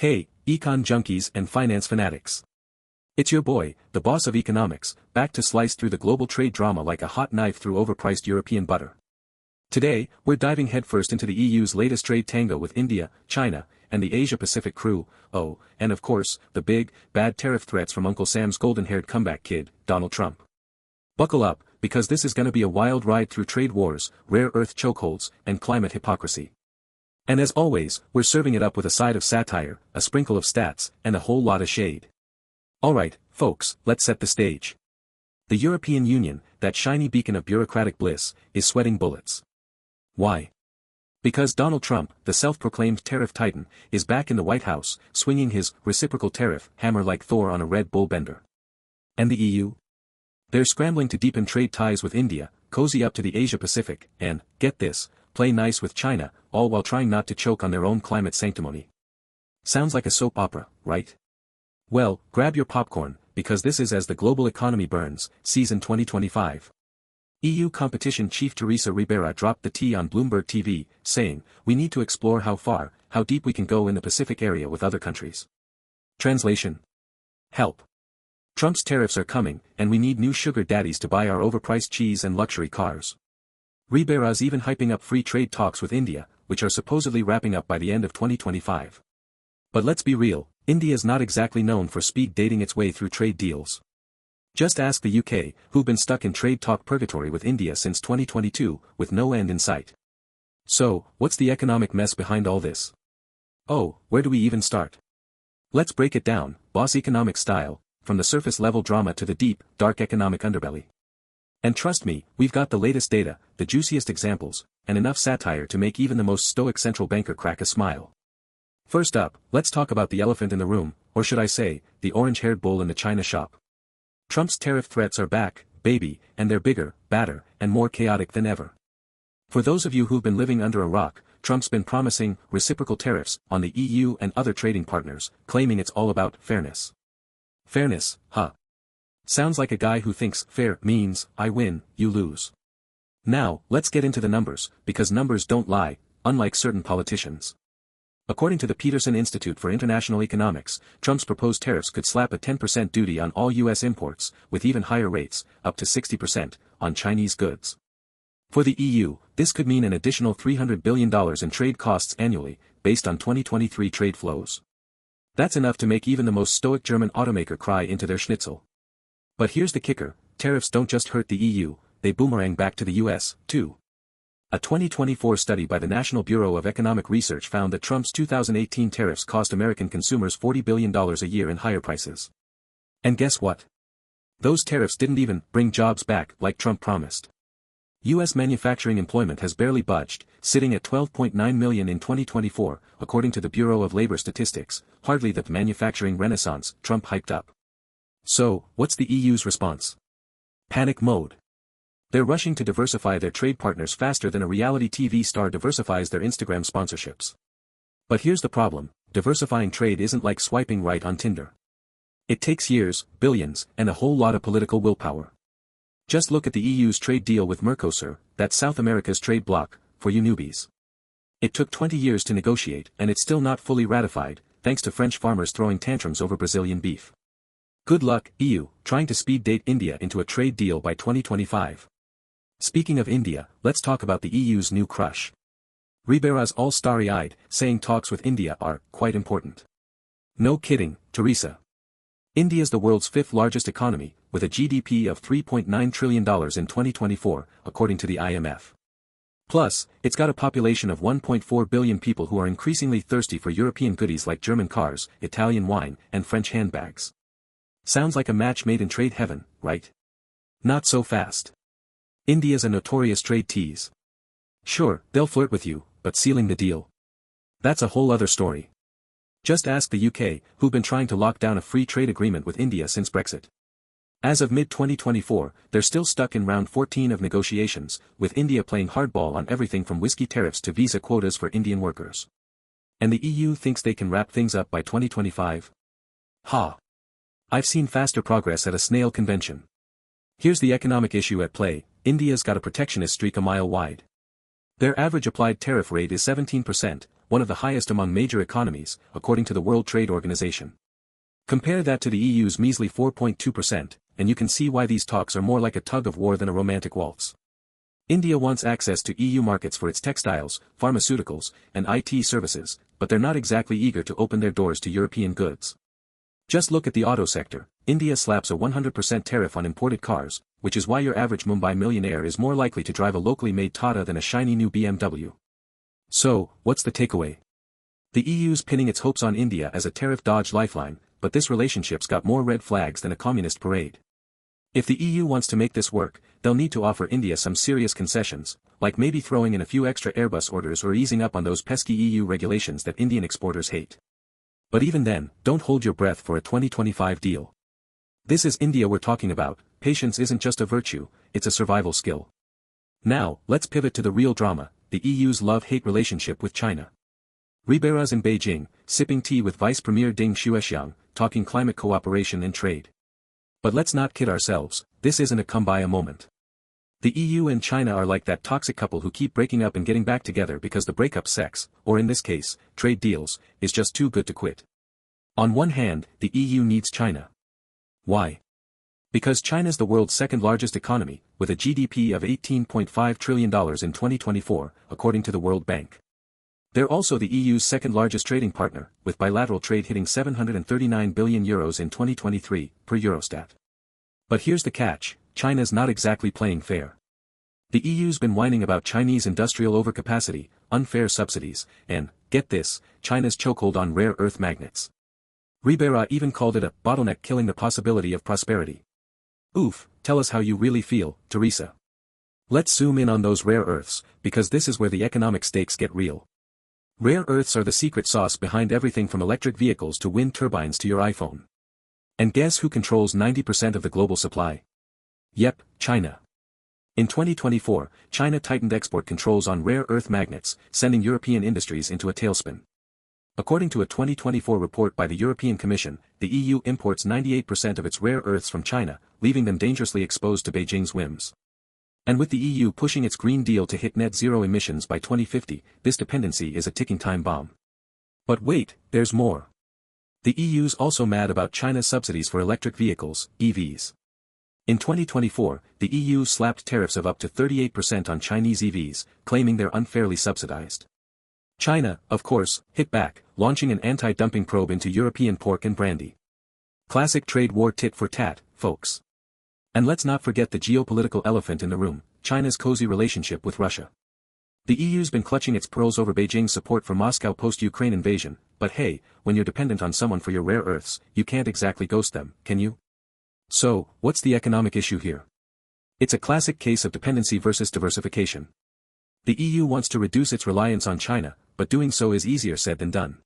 Hey, econ junkies and finance fanatics. It's your boy, the boss of economics, back to slice through the global trade drama like a hot knife through overpriced European butter. Today, we're diving headfirst into the EU's latest trade tango with India, China, and the Asia-Pacific crew, and of course, the big, bad tariff threats from Uncle Sam's golden-haired comeback kid, Donald Trump. Buckle up, because this is gonna be a wild ride through trade wars, rare earth chokeholds, and climate hypocrisy. And as always, we're serving it up with a side of satire, a sprinkle of stats, and a whole lot of shade. Alright, folks, let's set the stage. The European Union, that shiny beacon of bureaucratic bliss, is sweating bullets. Why? Because Donald Trump, the self-proclaimed tariff titan, is back in the White House, swinging his reciprocal tariff hammer like Thor on a Red Bull bender. And the EU? They're scrambling to deepen trade ties with India, cozy up to the Asia-Pacific, and, get this, play nice with China, all while trying not to choke on their own climate sanctimony. Sounds like a soap opera, right? Well, grab your popcorn, because this is As the Global Economy Burns, Season 2025. EU Competition Chief Teresa Ribera dropped the T on Bloomberg TV, saying, "We need to explore how deep we can go in the Pacific area with other countries." Translation: help. Trump's tariffs are coming, and we need new sugar daddies to buy our overpriced cheese and luxury cars. Ribera's even hyping up free trade talks with India, which are supposedly wrapping up by the end of 2025. But let's be real, India's not exactly known for speed dating its way through trade deals. Just ask the UK, who've been stuck in trade talk purgatory with India since 2022, with no end in sight. So, what's the economic mess behind all this? Oh, where do we even start? Let's break it down, boss economic style, from the surface-level drama to the deep, dark economic underbelly. And trust me, we've got the latest data, the juiciest examples, and enough satire to make even the most stoic central banker crack a smile. First up, let's talk about the elephant in the room, or should I say, the orange-haired bull in the china shop. Trump's tariff threats are back, baby, and they're bigger, badder, and more chaotic than ever. For those of you who've been living under a rock, Trump's been promising reciprocal tariffs on the EU and other trading partners, claiming it's all about fairness. Fairness, huh? Sounds like a guy who thinks fair means, I win, you lose. Now, let's get into the numbers, because numbers don't lie, unlike certain politicians. According to the Peterson Institute for International Economics, Trump's proposed tariffs could slap a 10% duty on all U.S. imports, with even higher rates, up to 60%, on Chinese goods. For the EU, this could mean an additional $300 billion in trade costs annually, based on 2023 trade flows. That's enough to make even the most stoic German automaker cry into their schnitzel. But here's the kicker, tariffs don't just hurt the EU, they boomerang back to the US, too. A 2024 study by the National Bureau of Economic Research found that Trump's 2018 tariffs cost American consumers $40 billion a year in higher prices. And guess what? Those tariffs didn't even bring jobs back like Trump promised. U.S. manufacturing employment has barely budged, sitting at 12.9 million in 2024, according to the Bureau of Labor Statistics, hardly the manufacturing renaissance Trump hyped up. So, what's the EU's response? Panic mode. They're rushing to diversify their trade partners faster than a reality TV star diversifies their Instagram sponsorships. But here's the problem, diversifying trade isn't like swiping right on Tinder. It takes years, billions, and a whole lot of political willpower. Just look at the EU's trade deal with Mercosur, that's South America's trade bloc, for you newbies. It took 20 years to negotiate, and it's still not fully ratified, thanks to French farmers throwing tantrums over Brazilian beef. Good luck, EU, trying to speed date India into a trade deal by 2025. Speaking of India, let's talk about the EU's new crush. Ribera's all starry-eyed, saying talks with India are quite important. No kidding, Teresa. India's the world's fifth largest economy, with a GDP of $3.9 trillion in 2024, according to the IMF. Plus, it's got a population of 1.4 billion people who are increasingly thirsty for European goodies like German cars, Italian wine, and French handbags. Sounds like a match made in trade heaven, right? Not so fast. India's a notorious trade tease. Sure, they'll flirt with you, but sealing the deal? That's a whole other story. Just ask the UK, who've been trying to lock down a free trade agreement with India since Brexit. As of mid-2024, they're still stuck in round 14 of negotiations, with India playing hardball on everything from whiskey tariffs to visa quotas for Indian workers. And the EU thinks they can wrap things up by 2025? Ha! I've seen faster progress at a snail convention. Here's the economic issue at play, India's got a protectionist streak a mile wide. Their average applied tariff rate is 17%, one of the highest among major economies, according to the World Trade Organization. Compare that to the EU's measly 4.2%, and you can see why these talks are more like a tug of war than a romantic waltz. India wants access to EU markets for its textiles, pharmaceuticals, and IT services, but they're not exactly eager to open their doors to European goods. Just look at the auto sector. India slaps a 100% tariff on imported cars, which is why your average Mumbai millionaire is more likely to drive a locally made Tata than a shiny new BMW. So, what's the takeaway? The EU's pinning its hopes on India as a tariff dodge lifeline, but this relationship's got more red flags than a communist parade. If the EU wants to make this work, they'll need to offer India some serious concessions, like maybe throwing in a few extra Airbus orders or easing up on those pesky EU regulations that Indian exporters hate. But even then, don't hold your breath for a 2025 deal. This is India we're talking about. Patience isn't just a virtue, it's a survival skill. Now, let's pivot to the real drama, the EU's love-hate relationship with China. Ribera's in Beijing, sipping tea with Vice Premier Deng Xuexiang, talking climate cooperation and trade. But let's not kid ourselves, this isn't a come-by a moment. The EU and China are like that toxic couple who keep breaking up and getting back together because the breakup sex, or in this case, trade deals, is just too good to quit. On one hand, the EU needs China. Why? Because China's the world's second-largest economy, with a GDP of $18.5 trillion in 2024, according to the World Bank. They're also the EU's second-largest trading partner, with bilateral trade hitting €739 billion in 2023, per Eurostat. But here's the catch, China's not exactly playing fair. The EU's been whining about Chinese industrial overcapacity, unfair subsidies, and, get this, China's chokehold on rare earth magnets. Ribera even called it a bottleneck killing the possibility of prosperity. Oof, tell us how you really feel, Teresa. Let's zoom in on those rare earths, because this is where the economic stakes get real. Rare earths are the secret sauce behind everything from electric vehicles to wind turbines to your iPhone. And guess who controls 90% of the global supply? Yep, China. In 2024, China tightened export controls on rare earth magnets, sending European industries into a tailspin. According to a 2024 report by the European Commission, the EU imports 98% of its rare earths from China, leaving them dangerously exposed to Beijing's whims. And with the EU pushing its Green Deal to hit net zero emissions by 2050, this dependency is a ticking time bomb. But wait, there's more. The EU's also mad about China's subsidies for electric vehicles, EVs. In 2024, the EU slapped tariffs of up to 38% on Chinese EVs, claiming they're unfairly subsidized. China, of course, hit back, launching an anti-dumping probe into European pork and brandy. Classic trade war tit for tat, folks. And let's not forget the geopolitical elephant in the room, China's cozy relationship with Russia. The EU's been clutching its pearls over Beijing's support for Moscow post-Ukraine invasion, but hey, when you're dependent on someone for your rare earths, you can't exactly ghost them, can you? So, what's the economic issue here? It's a classic case of dependency versus diversification. The EU wants to reduce its reliance on China, but doing so is easier said than done.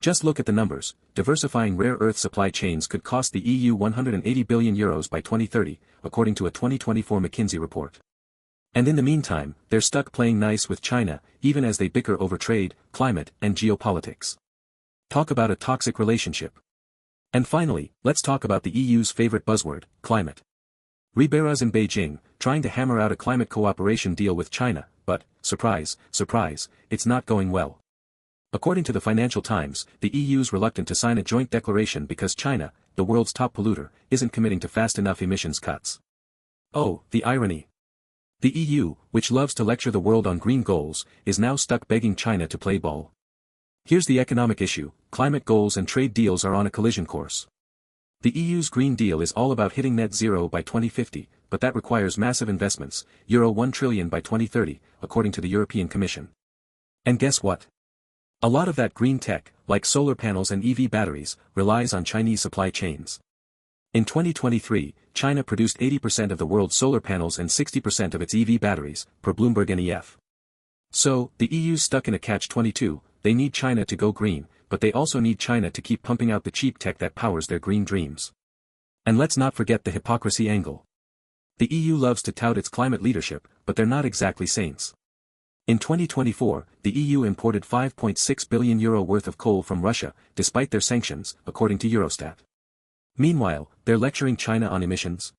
Just look at the numbers, diversifying rare earth supply chains could cost the EU €180 billion by 2030, according to a 2024 McKinsey report. And in the meantime, they're stuck playing nice with China, even as they bicker over trade, climate, and geopolitics. Talk about a toxic relationship. And finally, let's talk about the EU's favorite buzzword, climate. Ribera's in Beijing, trying to hammer out a climate cooperation deal with China, but, surprise, surprise, it's not going well. According to the Financial Times, the EU's reluctant to sign a joint declaration because China, the world's top polluter, isn't committing to fast enough emissions cuts. Oh, the irony. The EU, which loves to lecture the world on green goals, is now stuck begging China to play ball. Here's the economic issue, climate goals and trade deals are on a collision course. The EU's Green Deal is all about hitting net zero by 2050, but that requires massive investments, €1 trillion by 2030, according to the European Commission. And guess what? A lot of that green tech, like solar panels and EV batteries, relies on Chinese supply chains. In 2023, China produced 80% of the world's solar panels and 60% of its EV batteries, per Bloomberg NEF. So, the EU's stuck in a catch-22, they need China to go green, but they also need China to keep pumping out the cheap tech that powers their green dreams. And let's not forget the hypocrisy angle. The EU loves to tout its climate leadership, but they're not exactly saints. In 2024, the EU imported €5.6 billion worth of coal from Russia, despite their sanctions, according to Eurostat. Meanwhile, they're lecturing China on emissions.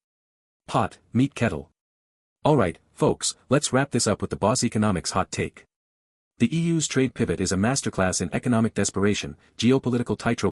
Pot, meet kettle. Alright, folks, let's wrap this up with the boss economics hot take. The EU's trade pivot is a masterclass in economic desperation, geopolitical tightrope